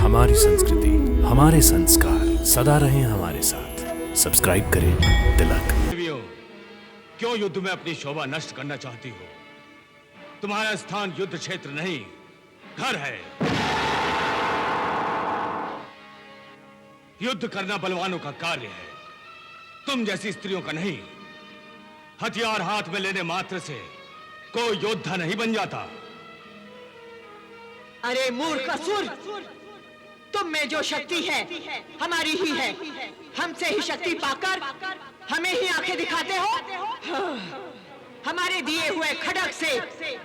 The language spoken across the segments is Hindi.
हमारी संस्कृति, हमारे संस्कार सदा रहें हमारे साथ। सब्सक्राइब करें तिलक। देवियों, क्यों युद्ध में अपनी शोभा नष्ट करना चाहती हो? तुम्हारा स्थान युद्ध क्षेत्र नहीं, घर है। युद्ध करना बलवानों का कार्य है, तुम जैसी स्त्रियों का नहीं। हथियार हाथ में लेने मात्र से कोई योद्धा नहीं बन जाता। अरे मूर्ख असुर, तुम में जो शक्ति है हमारी ही है। हमसे ही शक्ति पाकर हमें ही आंखें दिखाते हो। हमारे दिए हुए खड्ग से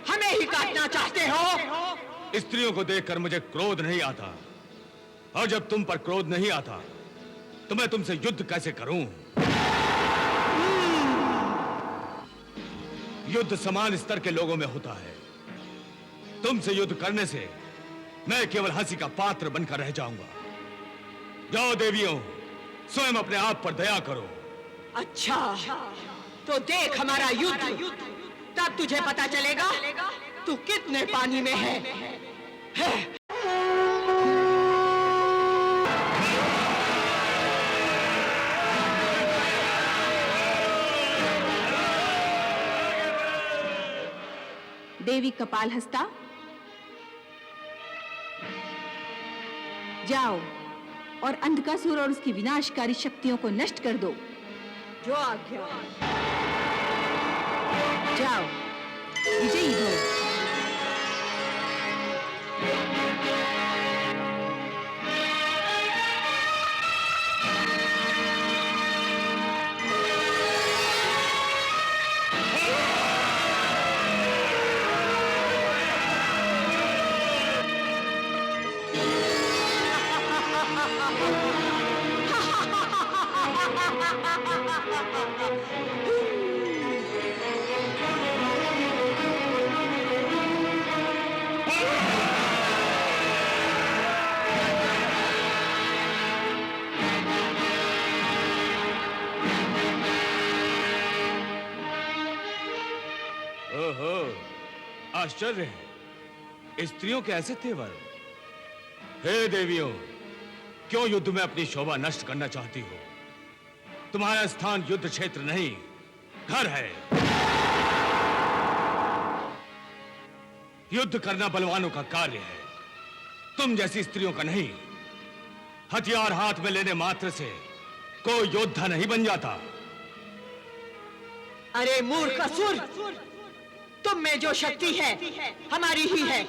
हमें ही काटना चाहते हो। स्त्रियों को देखकर मुझे क्रोध नहीं आता, और जब तुम पर क्रोध नहीं आता तो मैं तुमसे युद्ध कैसे करूं? युद्ध समान स्तर के लोगों में होता है। तुमसे युद्ध करने से मैं केवल हंसी का पात्र बनकर रह जाऊंगा। जाओ देवियों, स्वयं अपने आप पर दया करो। अच्छा, तो देख हमारा युद्ध, तब तुझे पता चलेगा तू कितने पानी में है। देवी कपालहस्ता, जाओ और अंधकासुर और उसकी विनाशकारी शक्तियों को नष्ट कर दो। जो आज्ञा। जाओ, विजयी हो। ओहो, आश्चर्य है, स्त्रियों के ऐसे तेवर। हे देवियों, क्यों युद्ध में अपनी शोभा नष्ट करना चाहती हो? तुम्हारा स्थान युद्ध क्षेत्र नहीं, घर है। युद्ध करना बलवानों का कार्य है, तुम जैसी स्त्रियों का नहीं। हथियार हाथ में लेने मात्र से कोई योद्धा नहीं बन जाता। अरे मूर्ख असुर, तुम में जो शक्ति है हमारी ही है।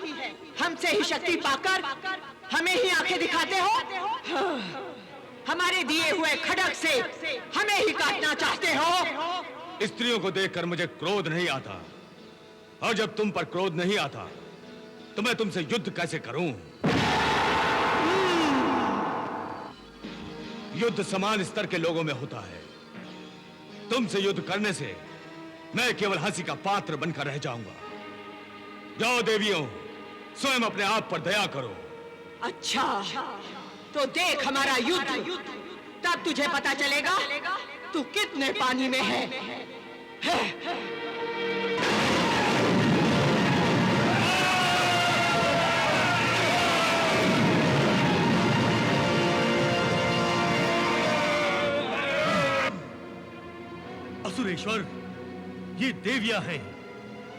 हमसे ही शक्ति पाकर हमें ही आंखें दिखाते हो। हमारे दिए हुए खड्ग से हमें ही काटना चाहते हो। स्त्रियों को देखकर मुझे क्रोध नहीं आता, और जब तुम पर क्रोध नहीं आता तो मैं तुमसे युद्ध कैसे करूं? युद्ध समान स्तर के लोगों में होता है। तुमसे युद्ध करने से मैं केवल हंसी का पात्र बनकर रह जाऊंगा। जाओ देवियों, स्वयं अपने आप पर दया करो। अच्छा, तो देख हमारा युद्ध, तब तुझे पता चलेगा तू कितने पानी में है। असुरेश्वर, ये देवियां हैं,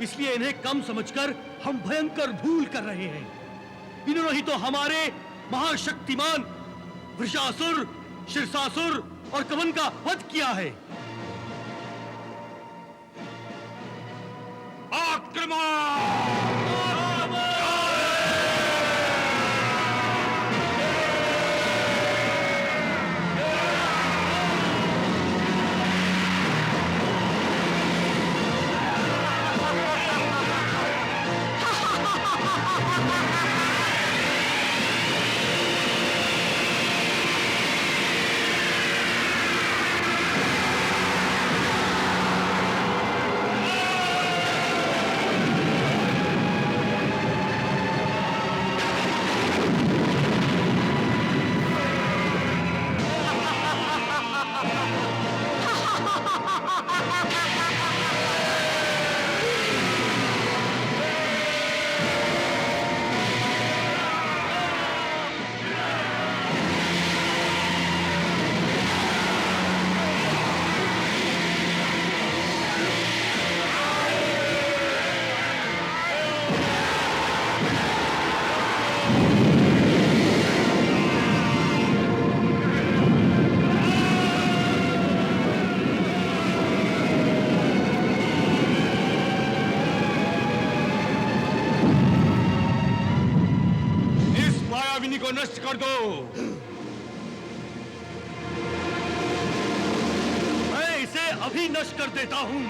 इसलिए इन्हें कम समझकर हम भयंकर भूल कर रहे हैं। इन्होंने ही तो हमारे महाशक्तिमान वृषासुर, शीर्षासुर और कवन का वध किया है। आक्रमण! को नष्ट कर दो। मैं इसे अभी नष्ट कर देता हूं।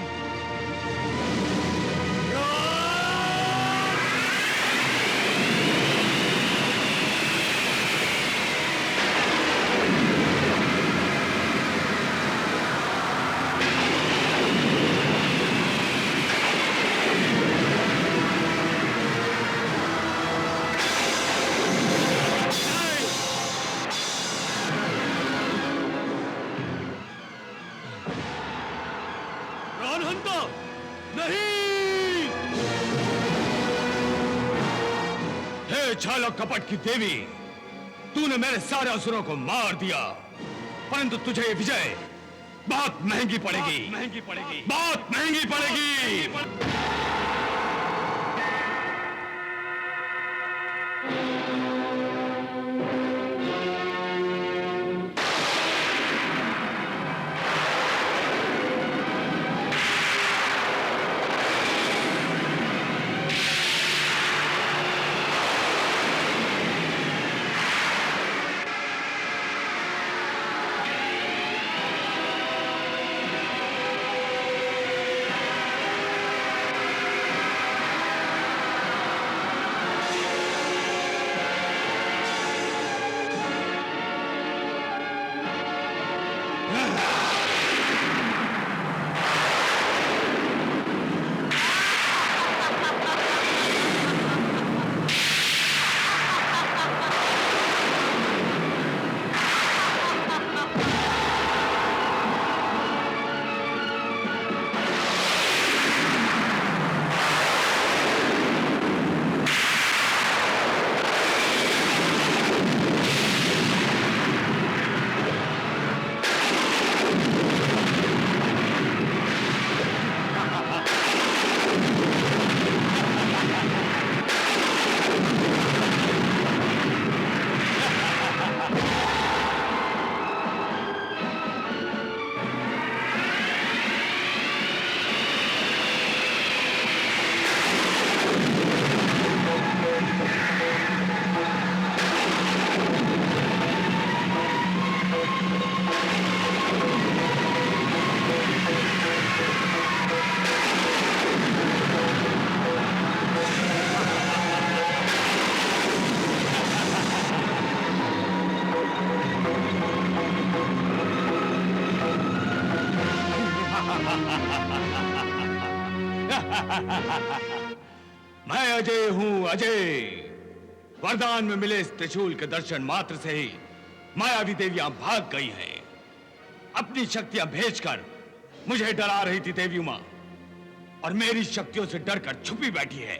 प्राणहंता नहीं। हे छालक कपट की देवी, तूने मेरे सारे असुरों को मार दिया, परंतु तुझे ये विजय बहुत महंगी पड़ेगी, बहुत महंगी पड़ेगी। मैं अजय हूं, अजय। वरदान में मिले इस त्रिशूल के दर्शन मात्र से ही मायावी देवियां भाग गई हैं। अपनी शक्तियां भेजकर मुझे डरा रही थी देवी मां, और मेरी शक्तियों से डरकर छुपी बैठी है।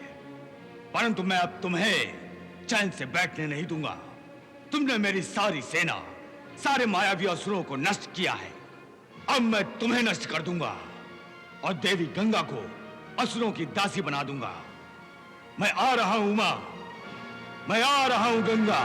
परंतु मैं अब तुम्हें चैन से बैठने नहीं दूंगा। तुमने मेरी सारी सेना, सारे मायावी असुरों को नष्ट किया है। अब मैं तुम्हें नष्ट कर दूंगा और देवी गंगा को असुरों की दासी बना दूंगा। मैं आ रहा हूं उमा, मैं आ रहा हूं गंगा।